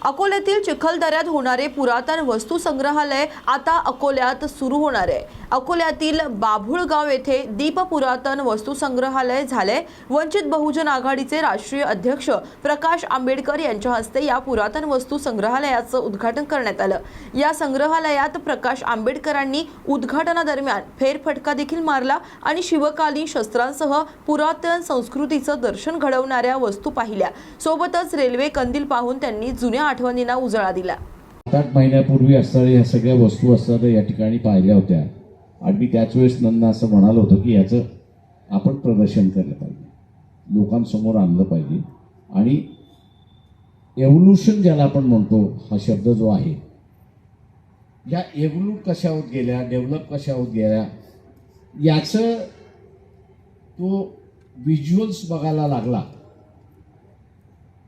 अकोल्यातील चिखलदऱ्यात होणारे पुरातन वस्तू संग्रहालय आता अकोल्यात सुरू होणार आहे। अकोल्यातील बाभुळगाव येथे दीप पुरातन वस्तू संग्रहालय झाले। वंचित बहुजन आघाडीचे राष्ट्रीय अध्यक्ष प्रकाश आंबेडकर यांच्या हस्ते या पुरातन वस्तू संग्रहालयाचं उद्घाटन करण्यात आलं। या संग्रहालयात प्रकाश आंबेडकरांनी उद्घाटनादरम्यान फेरफटका देखील मारला आणि शिवकालीन शस्त्रांसह पुरातन संस्कृतीचं दर्शन घडवणाऱ्या वस्तू पाहिल्या। सोबतच रेल्वे कंदील पाहून त्यांनी जुन्या आठवणींना उजाळा दिला। 8 महिन्यापूर्वी असणाऱ्या ह्या सगळ्या वस्तू असणाऱ्या या ठिकाणी पाहिल्या होत्या आणि मी त्याच वेळेस नंदा असं म्हणालो होतो की याचं आपण प्रदर्शन केलं पाहिजे, लोकांसमोर आणलं पाहिजे। आणि एव्होल्यूशन ज्याला आपण म्हणतो, हा शब्द जो आहे, या एव्होल्यूट कशा होत गेल्या, डेव्हलप कशा होत गेल्या, याचं तो व्हिज्युअल्स बघायला लागला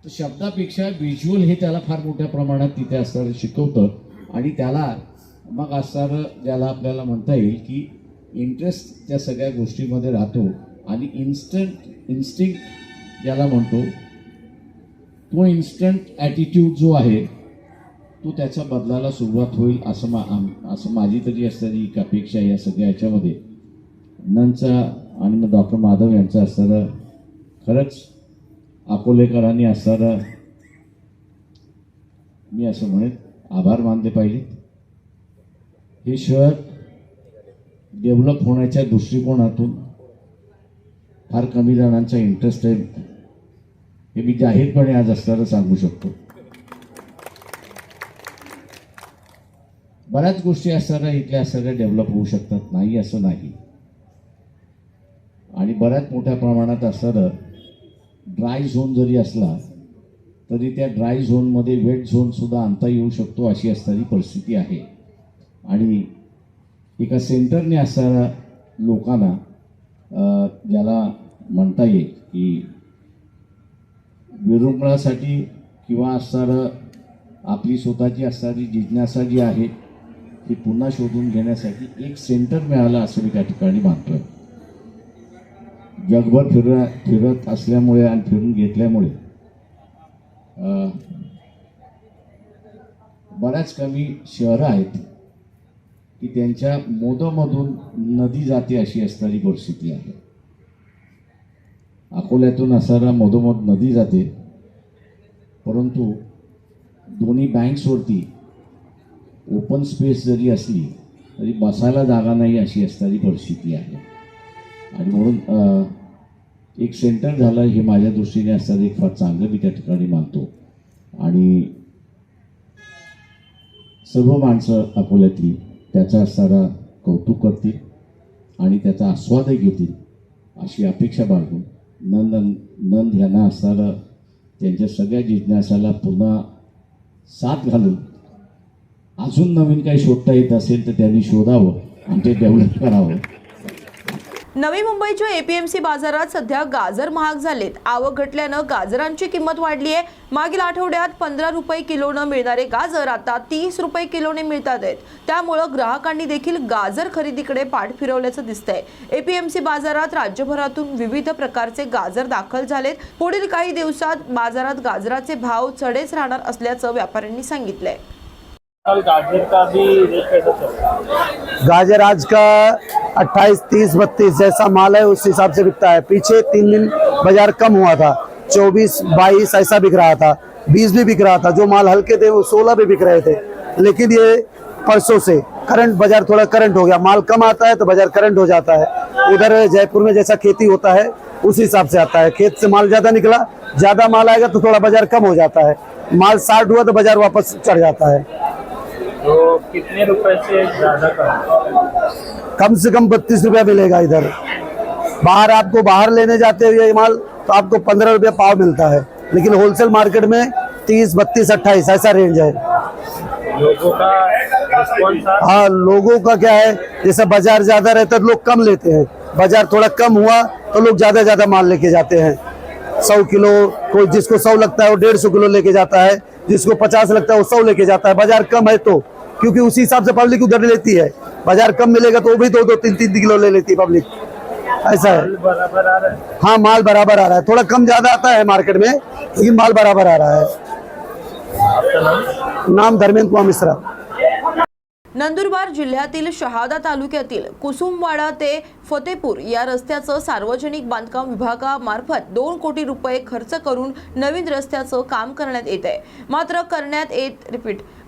तर शब्दापेक्षा व्हिज्युअल हे त्याला फार मोठ्या प्रमाणात तिथे असणारं शिकवतं आणि त्याला मग असणारं ज्याला आपल्याला म्हणता येईल की इंटरेस्ट त्या सगळ्या गोष्टीमध्ये राहतो आणि इन्स्टिंक्ट ज्याला म्हणतो, तो इन्स्टंट ॲटिट्यूड जो आहे तो त्याचा बदलायला सुरुवात होईल असं माझी तरी असणारी एक अपेक्षा या सगळ्या याच्यामध्ये नंचा आणि मग डॉक्टर माधव यांचं असणारं खरंच अकोलेकरांनी असणारं मी असं म्हणेन आभार मानले पाहिजे। हे शहर डेव्हलप होण्याच्या दृष्टिकोनातून फार कमी जणांचा इंटरेस्ट आहे हे मी जाहीरपणे आज असणारं सांगू शकतो। बऱ्याच गोष्टी असणाऱ्या इथल्या असणाऱ्या डेव्हलप होऊ शकतात, नाही असं नाही, आणि बऱ्याच मोठ्या प्रमाणात असणारं ड्राय झोन जरी असला तरी त्या ड्राय झोनमध्ये वेट झोनसुद्धा आणता येऊ शकतो अशी असणारी परिस्थिती आहे। आणि एका सेंटरने असणाऱ्या लोकांना ज्याला म्हणता येईल की विरंगुळासाठी किंवा असणारं आपली स्वतःची असणारी जिज्ञासा जी आहे ती पुन्हा शोधून घेण्यासाठी एक सेंटर मिळालं असं मी त्या ठिकाणी मानतोय। जगभर फिरत असल्यामुळे आणि फिरून घेतल्यामुळे बऱ्याच कमी शहरं आहेत की त्यांच्या मोदमधून नदी जाते अशी असणारी परिस्थिती आहे। अकोल्यातून असणारा मधोमध नदी जाते, परंतु दोन्ही बँक्सवरती ओपन स्पेस जरी असली तरी बसायला जागा नाही अशी असणारी परिस्थिती आहे। आणि म्हणून एक सेंटर झालं हे माझ्या दृष्टीने असणारं एक फार चांगलं मी त्या ठिकाणी मानतो। आणि सर्व माणसं अकोल्यातली त्याचा असणारा कौतुक करतील आणि त्याचा आस्वादही घेतील अशी अपेक्षा बाळगून नंद यांना असणारं त्यांच्या सगळ्या जिज्ञासाला पुन्हा साथ घालून अजून नवीन काही शोधता येत असेल तर त्यांनी शोधावं आणि ते डेव्हलप करावं। नवी मुंबईच्या एपीएमसी बाजारात सध्या गाजर महाग झालेत। आवक घटल्यानं गाजरांची किंमत वाढली आहे। मागील आठवड्यात 15 रुपये किलोनं मिळणारे गाजर आता 30 रुपये किलोने मिळतात आहेत। त्यामुळे ग्राहकांनी देखील गाजर खरेदीकडे पाठ फिरवल्याचं दिसतंय। एपीएमसी बाजारात राज्यभरातून विविध प्रकारचे गाजर दाखल झालेत। पुढील काही दिवसात बाजारात गाजराचे भाव चढेच राहणार असल्याचं व्यापाऱ्यांनी सांगितलंय। गाजर का भी रेट कैसा चल रहा है? गाजर आज का 28, 30, 32 जैसा माल है उस हिसाब से बिकता है। पीछे 3 दिन बाजार कम हुआ था, 24, 22 ऐसा बिक रहा था, 20 भी बिक रहा था। जो माल हल्के थे वो 16 भी बिक रहे थे। लेकिन ये परसों से करंट बाजार थोड़ा करंट हो गया, माल कम आता है तो बाजार करंट हो जाता है। उधर जयपुर में जैसा खेती होता है उस हिसाब से आता है। खेत से माल ज्यादा निकला, ज्यादा माल आएगा तो थोड़ा बाजार कम हो जाता है। माल 60 हुआ तो बाजार वापस चढ़ जाता है। तो कितने रुपए से ज्यादा कम से कम 32 रुपया मिलेगा इधर। बाहर आपको बाहर लेने जाते हुए ये माल तो आपको 15 रुपया पाव मिलता है, लेकिन होलसेल मार्केट में 30, 32, 28 ऐसा रेंज है। लोगों का रिस्पॉन्स? हाँ, लोगों का क्या है, जैसे बाजार ज्यादा रहता है लोग कम लेते हैं, बाजार थोड़ा कम हुआ तो लोग ज्यादा माल लेके जाते हैं। 100 किलो, कोई जिसको 100 लगता है वो 150 किलो लेके जाता है, जिसको 50 लगता है वो 100 लेके जाता है। बाजार कम है तो क्योंकि उसी हिसाब से पब्लिक उधर लेती है। बाजार कम मिलेगा तो वो भी 2-2, 3-3 किलो ले लेती है पब्लिक, ऐसा है। बराबर आ रहा है? हाँ, माल बराबर आ रहा है, थोड़ा कम ज्यादा आता है मार्केट में, लेकिन माल बराबर आ रहा है। आपका नाम? नाम धर्मेंद्र कुमार मिश्रा। नंदुरबार जिल्ह्यातील शहादा तालुक्यातील कुसुमवाडा ते फतेपूर या रस्त्याचं सार्वजनिक बांधकाम विभागामार्फत 2 कोटी रुपये खर्च करून नवीन रस्त्याचं काम करण्यात येत आहे.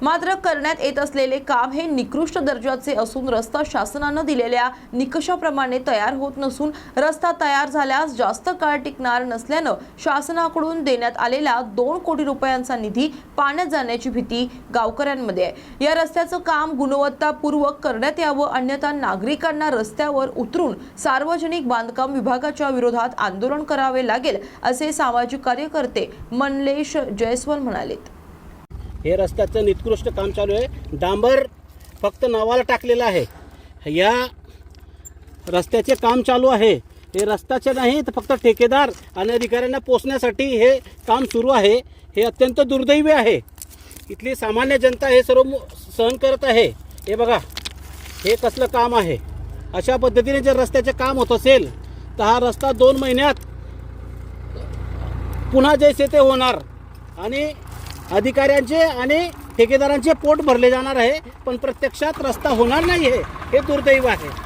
मात्र करण्यात येत असलेले काम हे निकृष्ट दर्जाचे असून रस्ता शासनानं दिलेल्या निकषाप्रमाणे तयार होत नसून रस्ता तयार झाल्यास जास्त काळ टिकणार नसल्यानं शासनाकडून देण्यात आलेला 2 कोटी रुपयांचा निधी पाण्यात जाण्याची भीती गावकऱ्यांमध्ये आहे. या रस्त्याचं काम गुणवत्तापूर्वक करण्यात यावं, अन्यथा नागरिकांना रस्त्यावर उतरून सार्वजनिक बांधकाम विभागाच्या विरोधात आंदोलन करावे लागेल, असे सामाजिक कार्यकर्ते मनलेश जयस्वाल म्हणालेत. हे रस्त्याचं निकृष्ट काम चालू आहे. डांबर फक्त नावाला टाकलेलं आहे. या रस्त्याचे काम चालू आहे. हे रस्त्याचे नाही तर फक्त ठेकेदार आणि अधिकाऱ्यांना पोचण्यासाठी हे काम सुरू आहे. हे अत्यंत दुर्दैवी आहे. इथली सामान्य जनता हे सर्व सहन करत आहे. हे बघा, हे कसलं काम आहे. अशा पद्धतीने जर रस्त्याचे काम होत असेल तर हा रस्ता 2 महिन्यात पुन्हा जैसे ते होणार आणि अधिकाऱ्यांचे आणि ठेकेदारांचे पोट भरले जाणार आहे, पण प्रत्यक्षात रस्ता होणार नाही आहे. हे दुर्दैव आहे.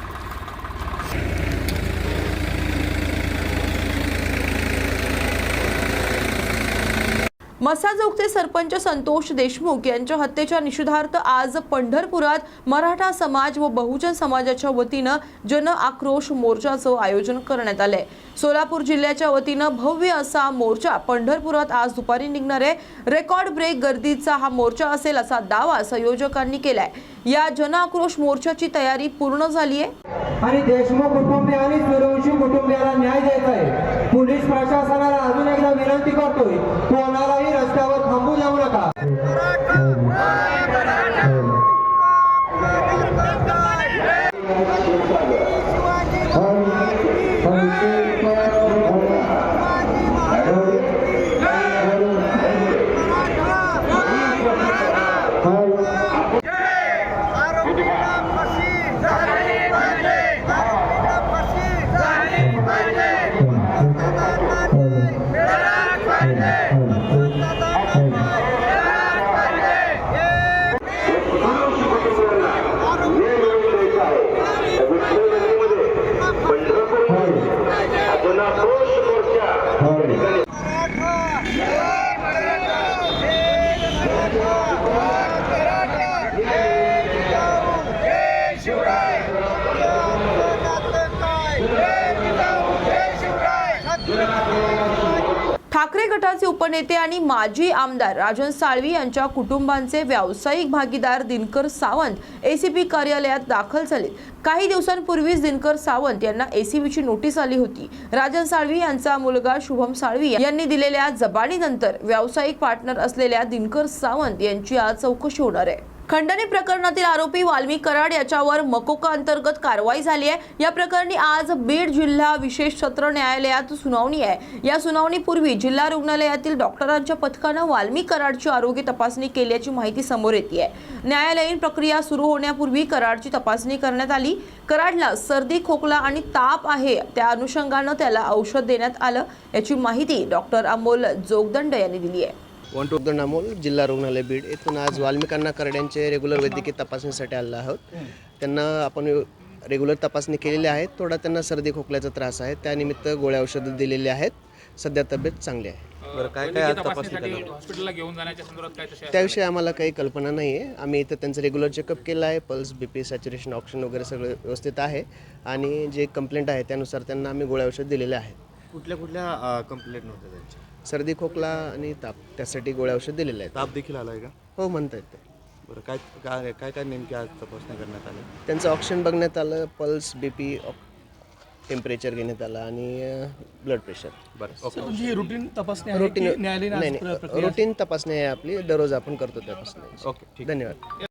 मसाजोगचे सरपंच संतोष देशमुख यांच्या हत्येच्या निषेधार्थ आज पंढरपुरात मराठा समाज व बहुजन समाजाच्या वतीनं जन आक्रोश मोर्चाचं आयोजन करण्यात आलंय. सोलापूर जिल्ह्याच्या वतीनं भव्य असा मोर्चा पंढरपुरात आज दुपारी निघणार आहे. रेकॉर्ड ब्रेक गर्दीचा हा मोर्चा असेल असा दावा संयोजकांनी केलाय. या जन आक्रोश मोर्चाची तयारी पूर्ण झाली आहे आणि देशमुख कुटुंबीय आणि सूर्यवंशी कुटुंबियाला न्याय द्यायचा आहे. पोलीस प्रशासनाला अजून एकदा विनंती करतोय, कोणालाही रस्त्यावर थांबू देऊ नका. ठाकरे गटाचे उपनेते आणि माजी आमदार राजन साळवी यांच्या कुटुंबांचे व्यावसायिक भागीदार दिनकर सावंत एसीबी कार्यालयात दाखल झाले. काही दिवसांपूर्वीच दिनकर सावंत यांना एसीबीची नोटीस आली होती. राजन साळवी यांचा मुलगा शुभम साळवी यांनी दिलेल्या जबानीनंतर व्यावसायिक पार्टनर असलेल्या दिनकर सावंत यांची आज चौकशी होणार आहे. खंडणी प्रकरणातील आरोपी वाल्मिक कराड याच्यावर मकोका अंतर्गत कारवाई झाली आहे. या प्रकरणी आज बीड जिल्हा विशेष सत्र न्यायालयात सुनावणी आहे. या सुनावणीपूर्वी जिल्हा रुग्णालयातील डॉक्टरांच्या पथकानं वाल्मिक कराडची आरोग्य तपासणी केल्याची माहिती समोर येते आहे. न्यायालयीन प्रक्रिया सुरू होण्यापूर्वी कराडची तपासणी करण्यात आली. कराडला सर्दी, खोकला आणि ताप आहे, त्या अनुषंगानं त्याला औषध देण्यात आलं, याची माहिती डॉक्टर अमोल जोगदंड यांनी दिली आहे. वंटोगदंड अमोल, जिल्हा रुग्णालय बीड येथून आज वाल्मिकांना कराड्यांचे रेग्युलर वैद्यकीय तपासणीसाठी आलेलो आहोत. त्यांना आपण रेग्युलर तपासणी केलेली आहे. थोडा त्यांना सर्दी खोकल्याचा त्रास आहे, त्यानिमित्त गोळ्या औषधं दिलेली आहेत. सध्या तब्येत चांगली आहे. बरं, काय आज तपासणी हॉस्पिटलला घेऊन जाण्याच्या संदर्भात काय तशा त्याविषयी आम्हाला काही कल्पना नाही आहे. आम्ही इथं त्यांचं रेग्युलर चेकअप केलं आहे. पल्स, BP, सॅच्युरेशन, ऑक्सिजन वगैरे सगळं व्यवस्थित आहे आणि जे कंप्लेंट आहे त्यानुसार त्यांना आम्ही गोळ्या औषध दिलेले आहेत. कुठल्या कंप्लेंट नव्हत्या त्यांच्या? सर्दी, खोकला आणि ताप, त्यासाठी गोळ्या औषध दिलेले आहेत. ताप देखील आला आहे का? हो, म्हणता येते. बरं, काय काय काय काय नेमकी आज तपासणी करण्यात आली? त्यांचं ऑक्सिजन बघण्यात आलं, पल्स, BP, टेम्परेचर घेण्यात आलं आणि ब्लड प्रेशर. बरं, म्हणजे रुटीन तपासणी रुटीन तपासणी आहे आपली. दररोज आपण करतो तपासणी. ओके, ठीक. धन्यवाद.